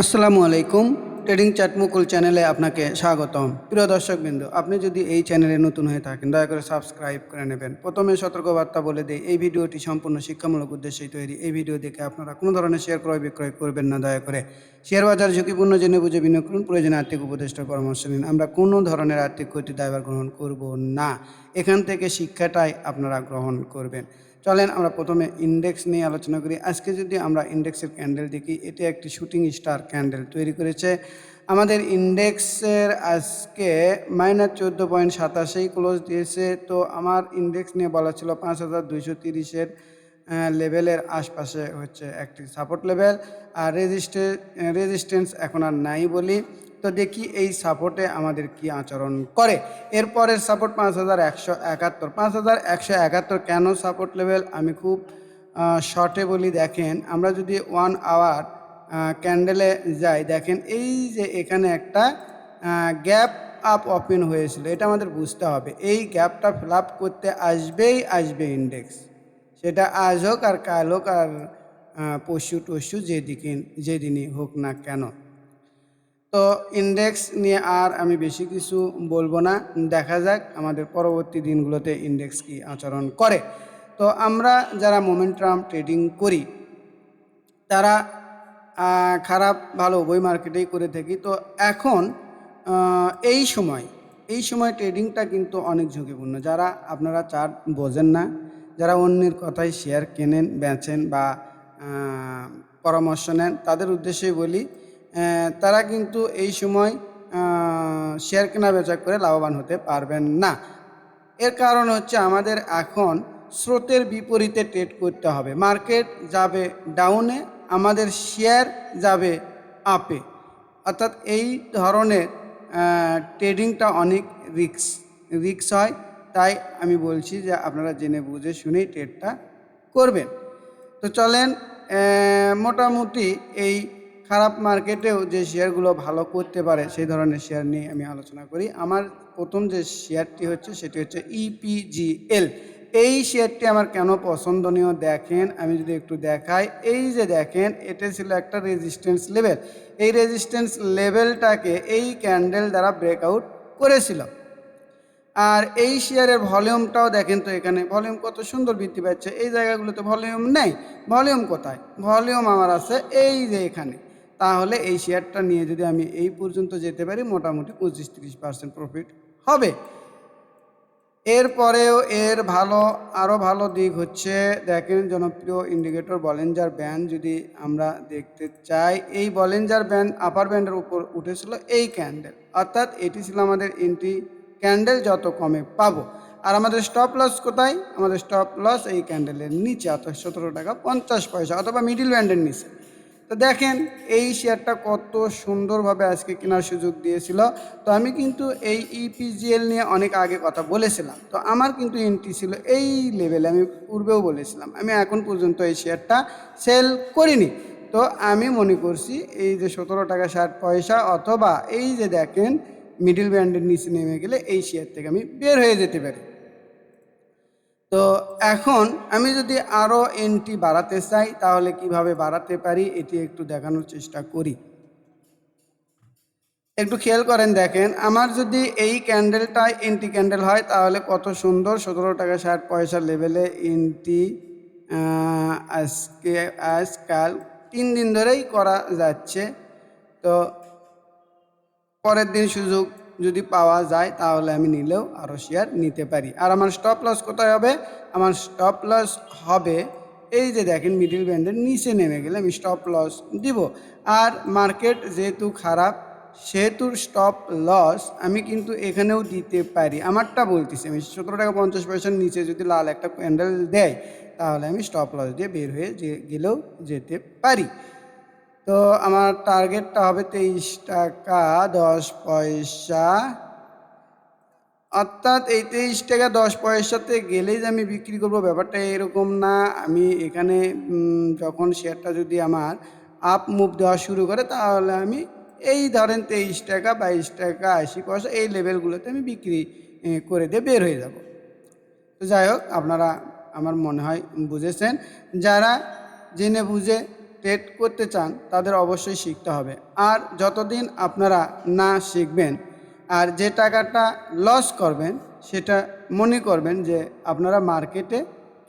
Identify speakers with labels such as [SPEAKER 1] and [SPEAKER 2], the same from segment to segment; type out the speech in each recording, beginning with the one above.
[SPEAKER 1] আসসালামু আলাইকুম। Trading chat মুকুল চ্যানেলে আপনাকে স্বাগতম। প্রিয় দর্শকবৃন্দ, আপনি যদি এই চ্যানেলে নতুন হয়ে থাকেন দয়া করে সাবস্ক্রাইব করে নেবেন। প্রথমে সতর্কবার্তা বলে দেই, এই ভিডিওটি সম্পূর্ণ শিক্ষামূলক উদ্দেশ্যেই তৈরি। এই ভিডিও দেখে আপনারা কোনো ধরনের শেয়ার ক্রয় বিক্রয় করবেন না। দয়া করে শেয়ার বাজার ঝুঁকিপূর্ণ জেনে বুঝে বিনিয়োগ করুন। প্রয়োজনে আর্থিক উপদেষ্টার পরামর্শ নিন। আমরা কোনো ধরনের আর্থিক ক্ষতির দায়ভার গ্রহণ করব না। এখান থেকে শিক্ষাটাই আপনারা গ্রহণ করবেন। চলেন আমরা প্রথমে ইন্ডেক্স নিয়ে আলোচনা করি। আজকে যদি আমরা ইন্ডেক্সের ক্যান্ডেল দেখি, এটি একটি শুটিং স্টার ক্যান্ডেল তৈরি করেছে। আমাদের ইন্ডেক্সের আজকে -14.87 ক্লোজ দিয়েছে। তো আমার ইন্ডেক্স নিয়ে বলা ছিল 5230-এর লেভেলের আশপাশে হচ্ছে একটি সাপোর্ট লেভেল, আর রেজিস্ট্যান্স এখন আর নাই বলি। তো দেখি এই সাপোর্টে আমাদের কি আচরণ করে। এরপরের সাপোর্ট 5171। 5171 কেন সাপোর্ট লেভেল আমি খুব শর্টে বলি। দেখেন, আমরা যদি 1 আওয়ার ক্যান্ডেলে যাই, দেখেন এই যে এখানে একটা গ্যাপ আপ ওপেন হয়েছিল, এটা আমাদের বুঝতে হবে। এই গ্যাপটা ফিল আপ করতে আসবে ইন্ডেক্স, সেটা আজ হোক আর কাল হোক আর পরশু যেদিনই হোক না কেন। তো ইন্ডেক্স নিয়ে আর আমি বেশি কিছু বলবো না, দেখা যাক আমাদের পরবর্তী দিনগুলোতে ইন্ডেক্স কি আচরণ করে। তো আমরা যারা মোমেন্টাম ট্রেডিং করি তারা খারাপ ভালো উভয় মার্কেটেই করে থাকি। তো এখন এই সময় ট্রেডিংটা কিন্তু অনেক ঝুঁকিপূর্ণ। যারা আপনারা চার্ট বোঝেন না, যারা অন্যের কথায় শেয়ার কেনেন বেচেন বা পরামর্শ নেন, তাদের উদ্দেশ্যেই বলি, তারা কিন্তু এই সময় শেয়ার কেনা বেচা করে লাভবান হতে পারবেন না। এর কারণ হচ্ছে আমাদের এখন স্রোতের বিপরীতে ট্রেড করতে হবে। মার্কেট যাবে ডাউনে, আমাদের শেয়ার যাবে আপে। অর্থাৎ এই ধরনের ট্রেডিংটা অনেক রিস্ক হয়। তাই আমি বলছি যে আপনারা জেনে বুঝে শুনেই ট্রেডটা করবেন। তো চলেন মোটামুটি এই খারাপ মার্কেটেও যে শেয়ারগুলো ভালো করতে পারে সেই ধরনের শেয়ার নিয়ে আমি আলোচনা করি। আমার প্রথম যে শেয়ারটি হচ্ছে সেটি হচ্ছে ইপিজিএল। এই শেয়ারটি আমার কেন পছন্দনীয় দেখেন, আমি যদি একটু দেখাই, এই যে দেখেন এটা ছিল একটা রেজিস্ট্যান্স লেভেল। এই রেজিস্ট্যান্স লেভেলটাকে এই ক্যান্ডেল দ্বারা ব্রেকআউট করেছিল। আর এই শেয়ারের ভলিউমটাও দেখেন, তো এখানে ভলিউম কত সুন্দর বৃদ্ধি পাচ্ছে। এই জায়গাগুলোতে ভলিউম নেই। ভলিউম কোথায়? ভলিউম আমার আছে এই যে এখানে। তাহলে এই শেয়ারটা নিয়ে যদি আমি এই পর্যন্ত যেতে পারি, মোটামুটি 25-30% প্রফিট হবে। এরপরেও আরও ভালো দিক হচ্ছে, দেখেন জনপ্রিয় ইন্ডিকেটর বলিঞ্জার ব্যান্ড যদি আমরা দেখতে চাই, এই বলিঞ্জার ব্যান্ড আপার ব্যান্ডের উপর উঠেছিল এই ক্যান্ডেল, অর্থাৎ এটি ছিল আমাদের এন্ট্রি ক্যান্ডেল, যত কমে পাবো। আর আমাদের স্টপ লস কোথায়? আমাদের স্টপ লস এই ক্যান্ডেলের নিচে, অর্থাৎ 17 টাকা 50 পয়সা, অথবা মিডিল ব্যান্ডের নিচে। তো দেখেন এই শেয়ারটা কত সুন্দরভাবে আজকে কেনার সুযোগ দিয়েছিল। তো আমি কিন্তু এই ইপিজিএল নিয়ে অনেক আগে কথা বলেছিলাম। তো আমার কিন্তু এন্ট্রি ছিল এই লেভেলে, আমি পূর্বেও বলেছিলাম। আমি এখন পর্যন্ত এই শেয়ারটা সেল করিনি। তো আমি মনে করছি এই যে 17 টাকা 60 পয়সা, অথবা এই যে দেখেন মিডিল ব্যান্ডের নিচে নেমে গেলে এই শেয়ার থেকে আমি বের হয়ে যেতে পারি। তো এখন আমি যদি আরও এন্ট্রি বাড়াতে চাই তাহলে কিভাবে বাড়াতে পারি এটি একটু দেখানোর চেষ্টা করি। একটু খেয়াল করেন, দেখেন আমার যদি এই ক্যান্ডেলটাই এন্ট্রি ক্যান্ডেল হয় তাহলে কত সুন্দর 17 টাকা 60 পয়সা লেভেলে এন্ট্রি আজকাল 3 দিন ধরেই করা যাচ্ছে। তো পরের দিন সুযোগ যদি পাওয়া যায় তাহলে আমি নিলেও আরও শেয়ার নিতে পারি। আর আমার স্টপ লস কোথায় হবে? আমার স্টপ লস হবে এই যে দেখেন মিডিল ব্যান্ডের নিচে নেমে গেলে আমি স্টপ লস দিব। আর মার্কেট যেহেতু খারাপ সেহেতু স্টপ লস আমি কিন্তু এখানেও দিতে পারি। আমারটা বলতেছি, আমি 17 টাকা 50 পয়সার নিচে যদি লাল একটা ক্যান্ডেল দেয় তাহলে আমি স্টপ লস দিয়ে বের হয়ে গেলেও যেতে পারি। তো আমার টার্গেটটা হবে 23 টাকা 10 পয়সা, অর্থাৎ এই 23 টাকা 10 পয়সাতে গেলেই যে আমি বিক্রি করব ব্যাপারটা এরকম না। আমি এখানে যখন শেয়ারটা যদি আমার আপ মুভ দেওয়া শুরু করে তাহলে আমি এই ধরেন 23 টাকা 22 টাকা 80 পয়সা এই লেভেলগুলোতে আমি বিক্রি করে দিয়ে বের হয়ে যাব। তো যাই হোক, আপনারা আমার মনে হয় বুঝেছেন। যারা জেনে বুঝে ট্রেড করতে চান তাদের অবশ্যই শিখতে হবে। আর যতদিন আপনারা না শিখবেন আর যে টাকাটা লস করবেন সেটা মনে করবেন যে আপনারা মার্কেটে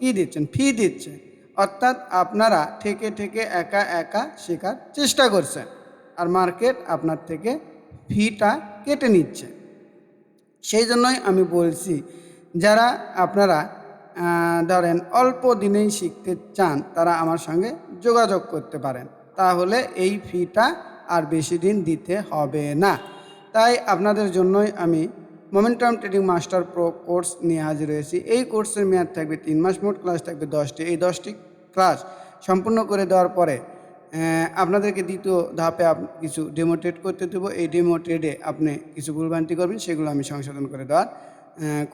[SPEAKER 1] কী দিচ্ছেন, ফি দিচ্ছেন, অর্থাৎ আপনারা ঠেকে ঠেকে একা একা শেখার চেষ্টা করছেন আর মার্কেট আপনার থেকে ফিটা কেটে নিচ্ছে। সেই জন্যই আমি বলছি, যারা আপনারা ধরেন অল্প দিনেই শিখতে চান তারা আমার সঙ্গে যোগাযোগ করতে পারেন, তাহলে এই ফিটা আর বেশি দিন দিতে হবে না। তাই আপনাদের জন্যই আমি momentum trading master pro course নিয়ে হাজির হয়েছি। এই কোর্সের মেয়াদ থাকবে 3 মাস, মোট ক্লাস থাকবে 10টি। এই 10টি ক্লাস সম্পূর্ণ করে দেওয়ার পরে আপনাদেরকে দ্বিতীয় ধাপে কিছু ডেমো ট্রেড করতে দেবো। এই ডেমো ট্রেডে আপনি কিছু ভুলভ্রান্তি করবেন, সেগুলো আমি সংশোধন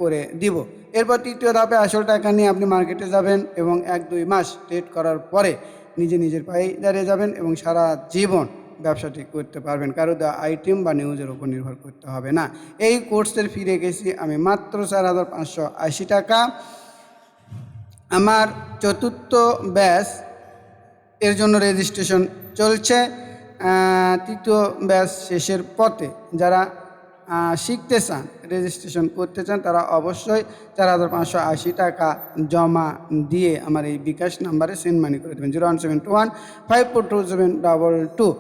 [SPEAKER 1] করে দিব। এরপর তৃতীয় ধাপে আসল টাকা নিয়ে আপনি মার্কেটে যাবেন এবং 1-2 মাস ট্রেড করার পরে নিজের পায়ে দাঁড়িয়ে যাবেন এবং সারা জীবন ব্যবসাটি করতে পারবেন, কারো দেওয়া আইটেম বা নিউজের উপর নির্ভর করতে হবে না। এই কোর্সের ফি রেখেছি আমি মাত্র 4,580 টাকা। আমার চতুর্থ ব্যাচ এর জন্য রেজিস্ট্রেশন চলছে। তৃতীয় ব্যাচ শেষের পথে যারা শিখতে চান, রেজিস্ট্রেশন করতে চান, তারা অবশ্যই 4,580 টাকা জমা দিয়ে আমার এই বিকাশ নাম্বারে সেন্ড মানি করে দেবেন 01721542722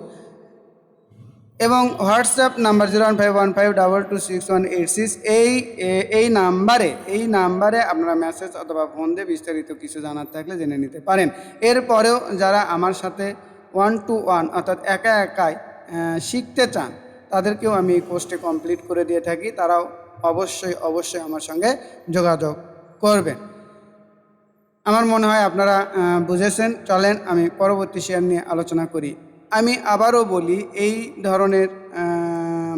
[SPEAKER 1] এবং হোয়াটসঅ্যাপ নাম্বার 01515226186। এই নাম্বারে আপনারা মেসেজ অথবা ফোন দিয়ে বিস্তারিত কিছু জানার থাকলে জেনে নিতে পারেন। এরপরেও যারা আমার সাথে 1-to-1 অর্থাৎ একা একাই শিখতে চান তাদেরকেও আমি এই কোর্সটি কমপ্লিট করে দিয়ে থাকি, তারাও অবশ্যই আমার সঙ্গে যোগাযোগ করবেন। আমার মনে হয় আপনারা বুঝেছেন। চলেন আমি পরবর্তী শেয়ার নিয়ে আলোচনা করি। আমি আবারও বলি, এই ধরনের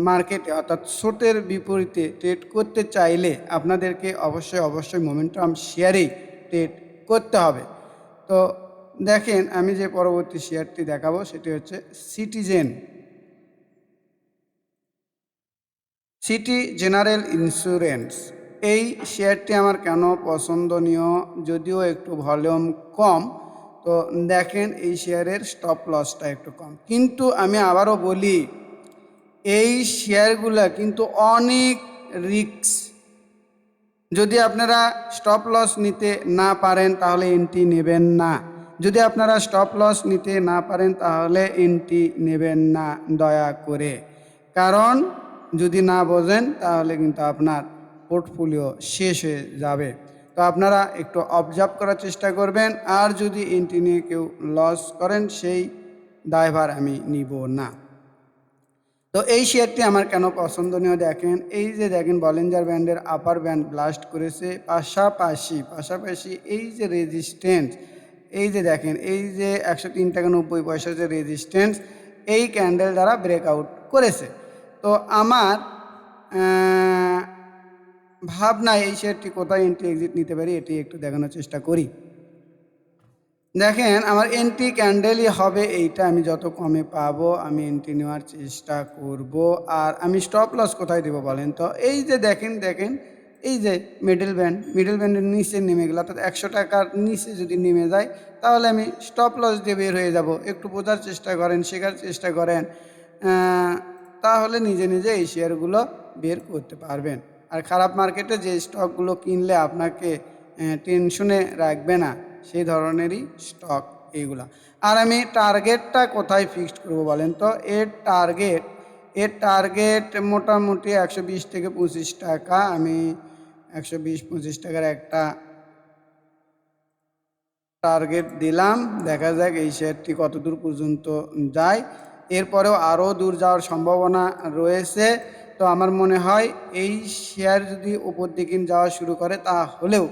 [SPEAKER 1] মার্কেটে অর্থাৎ স্রোতের বিপরীতে ট্রেড করতে চাইলে আপনাদেরকে অবশ্যই মোমেন্টাম শেয়ারেই ট্রেড করতে হবে। তো দেখেন, আমি যে পরবর্তী শেয়ারটি দেখাবো সেটি হচ্ছে সিটি জেনারেল ইন্স্যুরেন্স। এই শেয়ারটি আমার কেন পছন্দনীয়, যদিও একটু ভলিউম কম, তো দেখেন এই শেয়ারের স্টপ লসটা একটু কম, কিন্তু আমি আবারও বলি এই শেয়ারগুলো কিন্তু অনেক রিস্ক। যদি আপনারা স্টপ লস নিতে না পারেন তাহলে এন্ট্রি নেবেন না। যদি আপনারা স্টপ লস নিতে না পারেন তাহলে এন্ট্রি নেবেন না দয়া করে, কারণ যদি না বোঝেন তাহলে কিন্তু আপনার পোর্টফোলিও শেষ হয়ে যাবে। তো আপনারা একটু অবজার্ভ করার চেষ্টা করবেন, আর যদি এন্ট্রি নিয়ে কেউ লস করেন সেই দায়ভার আমি নিব না। তো এই শেয়ারটি আমার কেন পছন্দনীয় দেখেন, এই যে দেখেন বলিঞ্জার ব্যান্ডের আপার ব্যান্ড ব্লাস্ট করেছে, পাশাপাশি এই যে রেজিস্ট্যান্স, এই যে দেখেন এই যে 103 টাকা 90 পয়সা যে রেজিস্ট্যান্স, এই ক্যান্ডেল দ্বারা ব্রেকআউট করেছে। তো আমার ভাবনায় এই শেয়ারটি কোথায় এন্ট্রি এক্সিট নিতে পারি এটি একটু দেখানোর চেষ্টা করি। দেখেন আমার এন্ট্রি ক্যান্ডেলই হবে এইটা, আমি যত কমে পাবো আমি এন্ট্রি নেওয়ার চেষ্টা করব। আর আমি স্টপ লস কোথায় দেবো বলেন তো, এই যে দেখেন এই যে মিডল ব্যান্ডের নিচে নেমে গেল, অর্থাৎ 100 টাকার নিচে যদি নেমে যায় তাহলে আমি স্টপ লস দিয়ে বের হয়ে যাব। একটু বোঝার চেষ্টা করেন, শেখার চেষ্টা করেন, তাহলে নিজে এই শেয়ারগুলো বের করতে পারবেন। আর খারাপ মার্কেটে যে স্টকগুলো কিনলে আপনাকে টেনশনে রাখবে না সেই ধরনেরই স্টক এইগুলা। আর আমি টার্গেটটা কোথায় ফিক্সড করব বলেন তো, এর টার্গেট মোটামুটি 120 থেকে 25 টাকা। আমি 120-25 টাকার একটা টার্গেট দিলাম, দেখা যাক এই শেয়ারটি কত দূর পর্যন্ত যায়। এরপরেও আরও দূর যাওয়ার সম্ভাবনা রয়েছে। তো আমার মনে হয় এই শেয়ার যদি উপর দিকে যাওয়া শুরু করে তাহলেও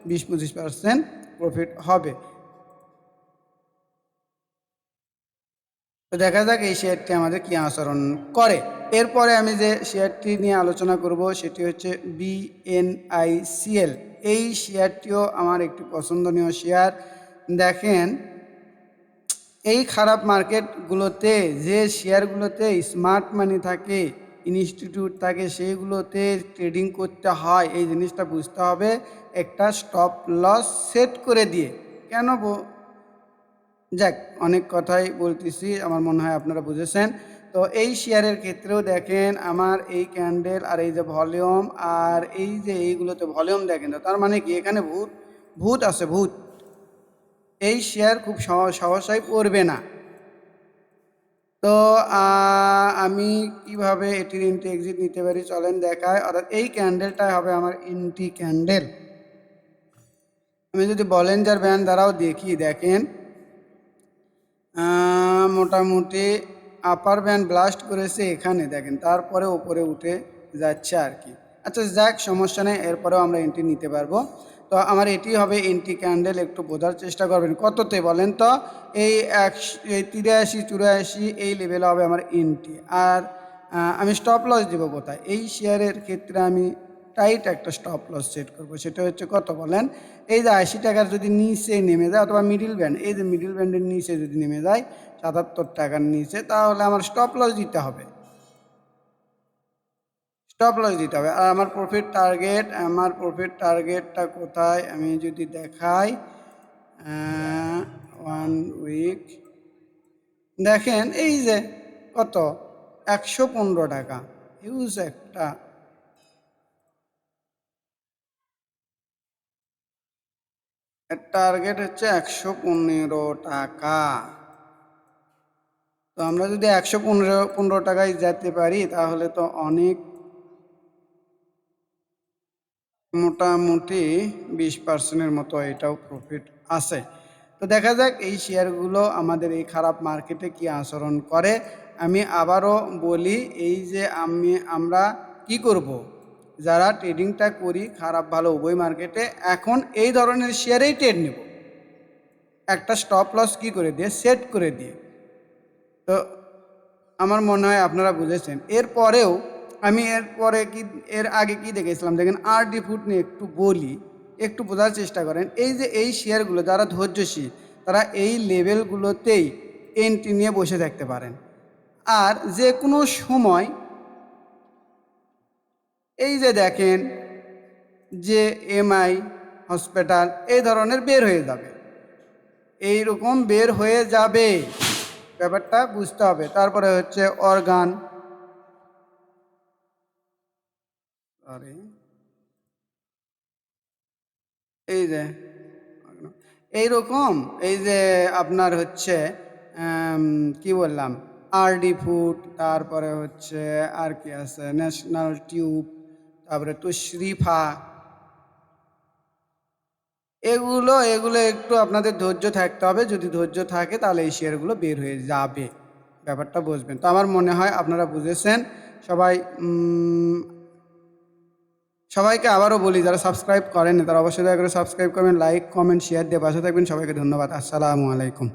[SPEAKER 1] 20-25% প্রফিট হবে। তো দেখা যাক এই শেয়ারটি আমাদের কী আচরণ করে। এরপরে আমি যে শেয়ারটি নিয়ে আলোচনা করব সেটি হচ্ছে BNICL। এই শেয়ারটিও আমার একটি পছন্দনীয় শেয়ার। দেখেন এই খারাপ মার্কেটগুলোতে যে শেয়ারগুলোতে স্মার্ট মানি থাকে, ইনস্টিটিউট থাকে, সেইগুলোতে ট্রেডিং করতে হয়। এই জিনিসটা বুঝতে হবে, একটা স্টপ লস সেট করে দিয়ে। কেন যাক, অনেক কথাই বলতেছি, আমার মনে হয় আপনারা বুঝেছেন। তো এই শেয়ারের ক্ষেত্রেও দেখেন আমার এই ক্যান্ডেল আর এই যে ভলিউম আর এই যে এইগুলোতে ভলিউম দেখেন, তো তার মানে কি এখানে ভূত ভূত আছে, ভূত। এই শেয়ার খুব সহসাই পড়বে না। তো আমি কিভাবে এটির এন্ট্রি এক্সিট নিতে পারি চলেন দেখায়। অর্থাৎ এই ক্যান্ডেলটাই হবে আমার এন্ট্রি ক্যান্ডেল। আমি যদি বলেঞ্জার ব্যান্ড দ্বারাও দেখি, দেখেন মোটামুটি আপার ব্যান্ড ব্লাস্ট করেছে এখানে দেখেন, তারপরে ওপরে উঠে যাচ্ছে আর কি। আচ্ছা যাক, সমস্যা নেই, এরপরেও আমরা এন্ট্রি নিতে পারবো। তো আমার এটি হবে এন্ট্রি ক্যান্ডেল। একটু বোঝার চেষ্টা করবেন কততে বলেন তো। এই 83 84 এই লেভেলে হবে আমার এন্ট্রি। আর আমি স্টপ লস দেবো কোথায়? এই শেয়ারের ক্ষেত্রে আমি টাইট একটা স্টপ লস সেট করবো। সেটা হচ্ছে কত বলেন, এই যে 80 টাকার যদি নিচে নেমে যায়, অথবা মিডিল ব্যান্ড, এই যে মিডিল ব্যান্ডের নিচে যদি নেমে যায় 77 টাকার নিচে, তাহলে আমার স্টপ লস দিতে হবে। স্টপ লস দিতে হবে। আর আমার প্রফিট টার্গেটটা কোথায় আমি যদি দেখাই, 1 উইক দেখেন, এই যে কত, 115 টাকা। হিউজ একটা টার্গেট হচ্ছে 115 টাকা। তো আমরা যদি 115 টাকায় যেতে পারি তাহলে তো অনেক, মোটামুটি 20% মতো এটাও প্রফিট আছে। তো দেখা যাক এই শেয়ারগুলো আমাদের এই খারাপ মার্কেটে কি আচরণ করে। আমি আবারও বলি, এই যে আমরা কি করব, যারা ট্রেডিংটা করি খারাপ ভালো উভয় মার্কেটে, এখন এই ধরনের শেয়ারেই ট্রেড নেব, একটা স্টপ লস কি করে দিয়ে সেট করে দিয়ে। তো আমার মনে হয় আপনারা বুঝেছেন। এরপরেও আমি এর আগে কি দেখেছিলাম দেখেন, আরডি ফুড নিয়ে একটু বলি, একটু বোঝার চেষ্টা করেন। এই যে এই শেয়ারগুলো যারা ধৈর্যশীল, তারা এই লেভেলগুলোতেই এন্ট্রি নিয়ে বসে থাকতে পারেন। আর যে কোনো সময় এই যে দেখেন যে এমআই হসপিটাল এই ধরনের বের হয়ে যাবে, এই রকম বের হয়ে যাবে, ব্যাপারটা বুঝতে হবে। তারপরে হচ্ছে অর্গান, সরি, এই যে এইরকম, এই যে আপনার হচ্ছে কি বললাম, আরডি ফুড, তারপরে হচ্ছে আর কি আছে, ন্যাশনাল টিউব, তারপরে তুশরিফা, এগুলো এগুলো একটু আপনাদের ধৈর্য থাকতে হবে। যদি ধৈর্য থাকে তাহলে এই শেয়ারগুলো বের হয়ে যাবে, ব্যাপারটা বুঝবেন। তো আমার মনে হয় আপনারা বুঝেছেন সবাই। সবাইকে আবারও বলি, যারা সাবস্ক্রাইব করেন তারা অবশ্যই দয়া করে সাবস্ক্রাইব করবেন, লাইক কমেন্ট শেয়ার দিয়ে পাশে থাকবেন। সবাইকে ধন্যবাদ। আসসালামু আলাইকুম।